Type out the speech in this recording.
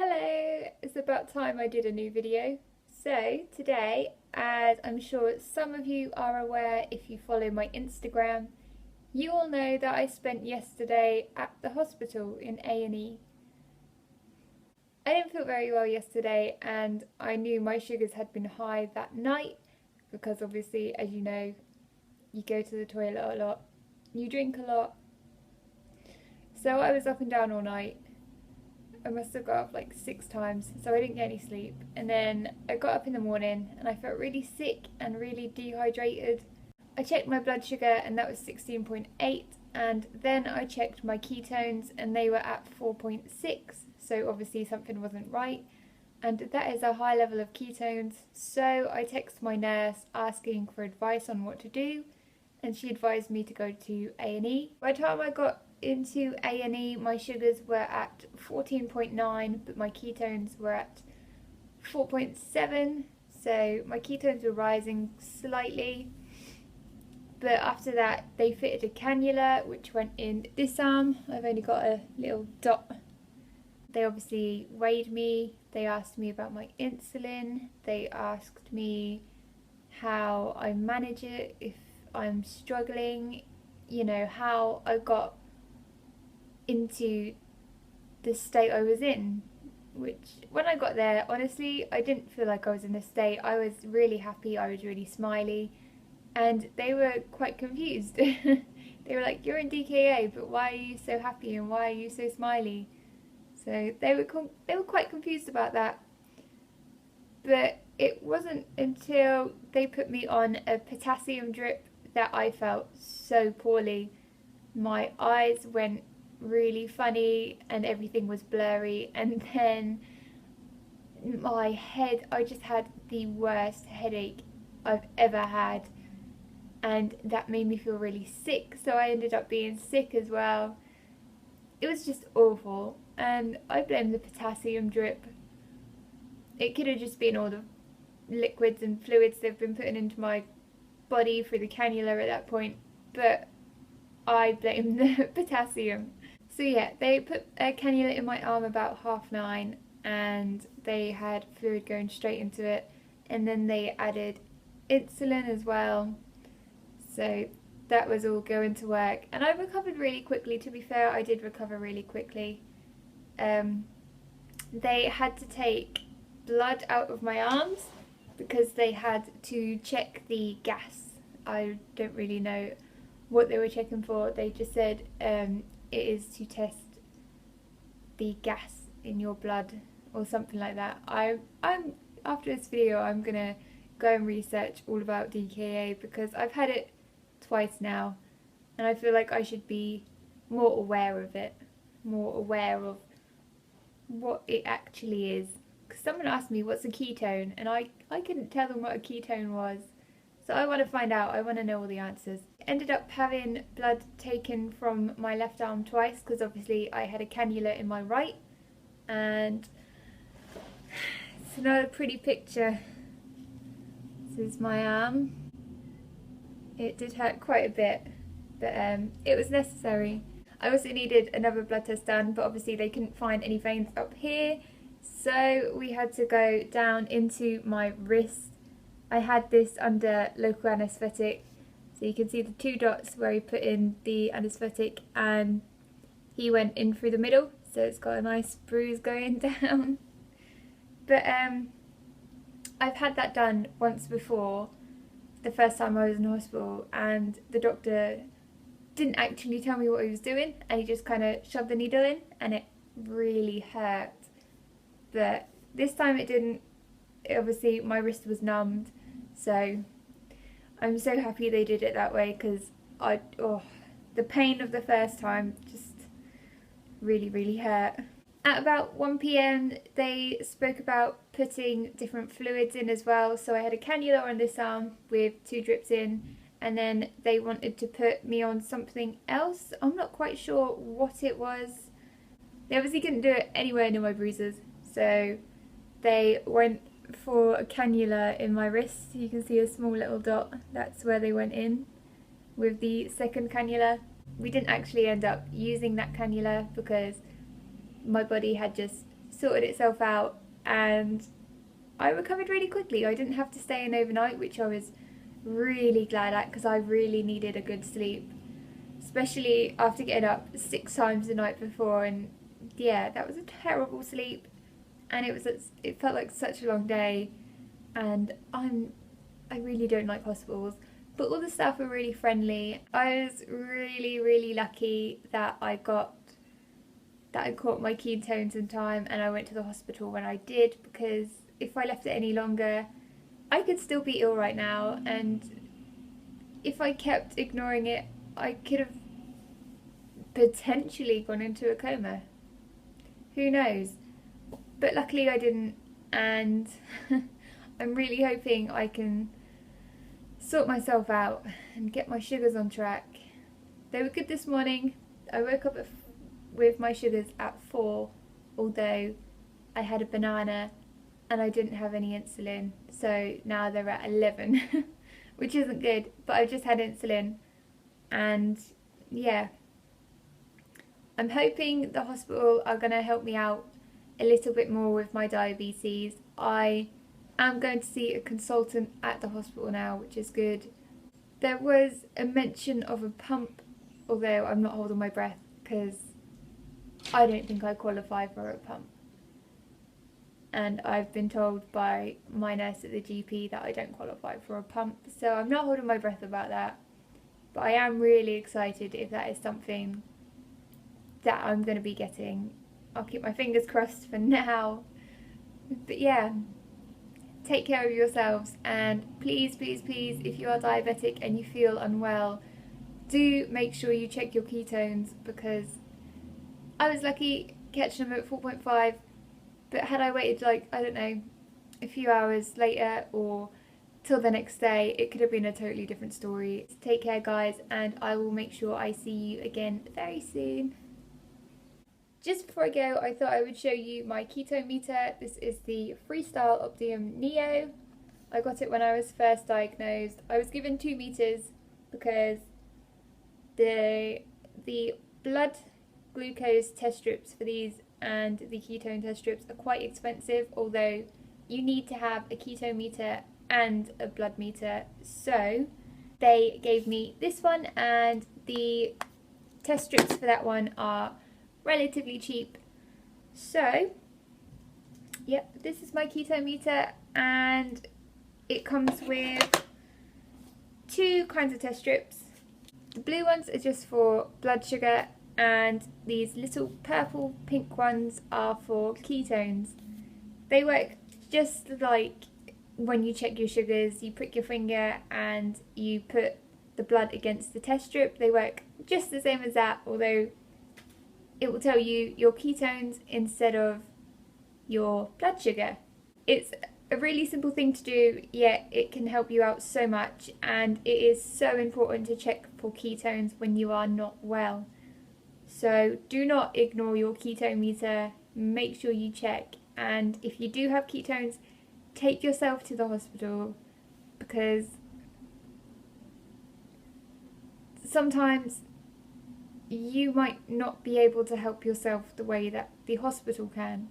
Hello! It's about time I did a new video. So today, as I'm sure some of you are aware if you follow my Instagram, you all know that I spent yesterday at the hospital in A&E. I didn't feel very well yesterday and I knew my sugars had been high that night because obviously, as you know, you go to the toilet a lot, you drink a lot. So I was up and down all night. I must have got up like 6 times, so I didn't get any sleep. And then I got up in the morning and I felt really sick and really dehydrated. I checked my blood sugar and that was 16.8, and then I checked my ketones and they were at 4.6, so obviously something wasn't right. And that is a high level of ketones, so I texted my nurse asking for advice on what to do, and she advised me to go to A&E. By the time I got into A&E, my sugars were at 14.9, but my ketones were at 4.7, so my ketones were rising slightly. But after that, they fitted a cannula which went in this arm. I've only got a little dot. They obviously weighed me, they asked me about my insulin, they asked me how I manage it, if I'm struggling, you know, how I got into the state I was in, which when I got there, honestly, I didn't feel like I was in a state. I was really happy, I was really smiley, and they were quite confused. They were like, "You're in DKA, but why are you so happy and why are you so smiley?" So they were quite confused about that. But it wasn't until they put me on a potassium drip that I felt so poorly. My eyes went really funny and everything was blurry, and then my head, I just had the worst headache I've ever had, and that made me feel really sick, so I ended up being sick as well. It was just awful, and I blame the potassium drip. It could have just been all the liquids and fluids they've been putting into my body through the cannula at that point, but I blame the potassium. So yeah, they put a cannula in my arm about 9:30, and they had fluid going straight into it, and then they added insulin as well. So that was all going to work, and I recovered really quickly. To be fair, I did recover really quickly. They had to take blood out of my arms because they had to check the gas. I don't really know what they were checking for. They just said it is to test the gas in your blood or something like that. I'm after this video, I'm gonna go and research all about DKA because I've had it twice now, and I feel like I should be more aware of it, more aware of what it actually is. Because someone asked me what's a ketone, and I couldn't tell them what a ketone was. So I want to find out, I want to know all the answers. Ended up having blood taken from my left arm twice because obviously I had a cannula in my right, and it's another pretty picture. This is my arm. It did hurt quite a bit, but it was necessary. I also needed another blood test done, but obviously they couldn't find any veins up here, so we had to go down into my wrist. I had this under local anaesthetic, so you can see the 2 dots where he put in the anaesthetic, and he went in through the middle, so it's got a nice bruise going down. But I've had that done once before, the first time I was in hospital, and the doctor didn't actually tell me what he was doing, and he just kind of shoved the needle in, and it really hurt. But this time it didn't. Obviously my wrist was numbed, so I'm so happy they did it that way, because the pain of the first time just really hurt. At about 1 PM they spoke about putting different fluids in as well, so I had a cannula on this arm with 2 drips in, and then they wanted to put me on something else. I'm not quite sure what it was. They obviously couldn't do it anywhere near my bruises, so they went for a cannula in my wrist. You can see a small little dot, that's where they went in with the second cannula. We didn't actually end up using that cannula because my body had just sorted itself out and I recovered really quickly. I didn't have to stay in overnight, which I was really glad at because I really needed a good sleep, especially after getting up 6 times the night before. And yeah, that was a terrible sleep, and it felt like such a long day. And I really don't like hospitals, but all the staff were really friendly. I was really lucky that I caught my ketones in time and I went to the hospital when I did, because if I left it any longer I could still be ill right now, and if I kept ignoring it I could have potentially gone into a coma. Who knows? But luckily I didn't, and I'm really hoping I can sort myself out and get my sugars on track. They were good this morning. I woke up with my sugars at 4, although I had a banana and I didn't have any insulin, so now they're at 11 which isn't good, but I've just had insulin. And yeah, I'm hoping the hospital are going to help me out a little bit more with my diabetes. I am going to see a consultant at the hospital now, which is good. There was a mention of a pump, although I'm not holding my breath because I don't think I qualify for a pump. And I've been told by my nurse at the GP that I don't qualify for a pump, so I'm not holding my breath about that. But I am really excited if that is something that I'm going to be getting. I'll keep my fingers crossed for now. But yeah, take care of yourselves, and please, if you are diabetic and you feel unwell, do make sure you check your ketones, because I was lucky catching them at 4.5, but had I waited like, I don't know, a few hours later or till the next day, it could have been a totally different story. Take care guys, and I will make sure I see you again very soon. Just before I go, I thought I would show you my ketone meter. This is the Freestyle Optimum Neo. I got it when I was first diagnosed. I was given 2 meters because the blood glucose test strips for these and the ketone test strips are quite expensive, although you need to have a ketone meter and a blood meter. So they gave me this one, and the test strips for that one are relatively cheap. So yep, this is my ketone meter, and it comes with 2 kinds of test strips. The blue ones are just for blood sugar, and these little purple pink ones are for ketones. They work just like when you check your sugars. You prick your finger and you put the blood against the test strip. They work just the same as that, although it will tell you your ketones instead of your blood sugar. It's a really simple thing to do, yet it can help you out so much, and it is so important to check for ketones when you are not well. So do not ignore your ketone meter, make sure you check, and if you do have ketones, take yourself to the hospital, because sometimes you might not be able to help yourself the way that the hospital can.